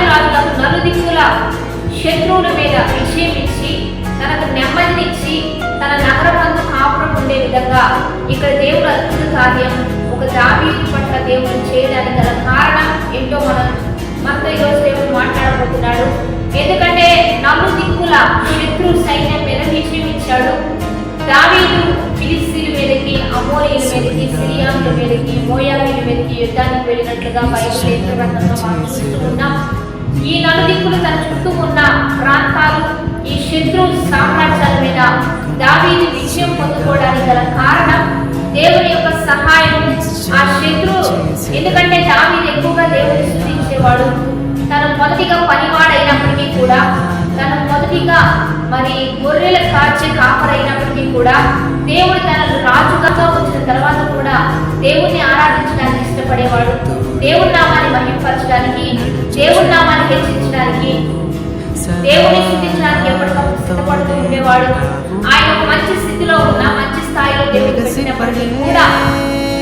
దావీదు రాజులకు నలుదిక్కుల శత్రువుల మీద విజయం ఇచ్చి తనకు నెమ్మదినిచ్చి తన నగరమందు కాపురం ఉండే విధంగా ఇక్కడ దేవుడు అద్భుత కార్యం ఒక దావీదు పట్ల దేవుడు చేయడానికి గల కారణం ఏంటో మనతో ఈరోజు దేవుడు మాట్లాడబోతున్నాడు. ఎందుకంటే నలుదిక్కుల శత్రు సైన్యం మీద విజయం ఇచ్చాడు. దావీదు ఫిలిస్తీయుల మీదకి, అమోరీయుల మీదకి, సిరియానుల మీదకి, మోయాబీయుల మీదకి యుద్ధానికి వెళ్ళినట్లుగా బైబిల్ గ్రంథంలో మనం చూస్తూ ఉన్నాం. ఈ నలుదిక్కులు తన చుట్టూ ఉన్న ప్రాంతాలు, ఈ శత్రు సామ్రాజ్యాల మీద దావీదు విజయం పొందుకోవడానికి గల కారణం దేవుని యొక్క సహాయం. ఆ శత్రు ఎందుకంటే దావీదు ఎక్కువగా దేవుని స్తుతించేవాడు. తను మొదటిగా పనివాడైనప్పటికీ కూడా, తను మొదటిగా మరి గొర్రెల కాచే కాపరైనప్పటికీ కూడా దేవుడు తనను రాజుగా వచ్చిన తర్వాత కూడా దేవుణ్ణి ఆరాధించడానికి ఇష్టపడేవాడు. దేవుని నామాన్ని మహింపరచడానికి, దేవుని నామాన్ని హెచ్చించడానికి, దేవుని స్తుతించడానికి ఎప్పటికప్పుడు సిద్ధపడుతూ ఉండేవాడు. ఆయన ఒక మంచి స్థితిలో ఉన్న, మంచి స్థాయిలో దేవుడు పెట్టినప్పటికీ కూడా,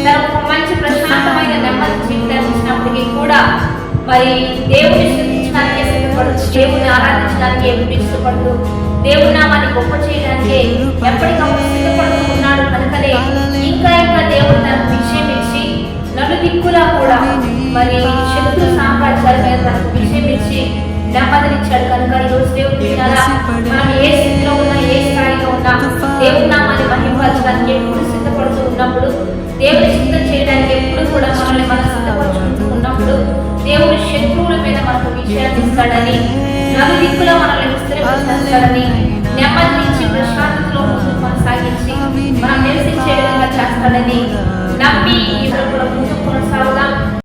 తనకు మంచి ప్రశాంతమైన నెమ్మది జీవితాన్ని ఇచ్చినప్పటికీ కూడా మరి దేవుని స్తుతించడానికి సిద్ధపడుతూ, దేవుని ఆరాధించడానికి ఎప్పుడు ఇష్టపడుతూ, దేవుని నామాన్ని గొప్ప చేయడానికి ఎప్పటికప్పుడు సిద్ధపడుతూ ఉన్నాడు. కనుకనే ఇంకా ఇంకా దేవుడు తనకు విజయం ఇచ్చి నలుదిక్కులా కూడా మరి శత్రు సామ్రాజ్యాల మీద తనకు విజయం ఇచ్చి నెమ్మదినిచ్చాడు. కనుక ఈరోజు దేవుడు వినాలా, మనం ఏ స్థితిలో ఉన్నా, ఏ స్థాయిలో ఉన్నా, దేవుని నామాన్ని మహింపరచడానికి ఎప్పుడు సిద్ధపడుతూ ఉన్నప్పుడు, దేవుని చిత్తం చేయడానికి ఎప్పుడు కూడా మనల్ని మనం సిద్ధపరచుకుంటూ ఉన్నప్పుడు దేవుడు శత్రువుల మీద మనకు విజయాన్ని ఇస్తాడని, నలుదిక్కులా మనల్ని విస్తరింపచేస్తాడని, నెమ్మదినిచ్చి ప్రశాంతతలో ముందుకు కొనసాగించి మనం నివసించే విధంగా చేస్తాడని నమ్మి ఇప్పుడు కూడా ముందుకు కొనసాగుదాం.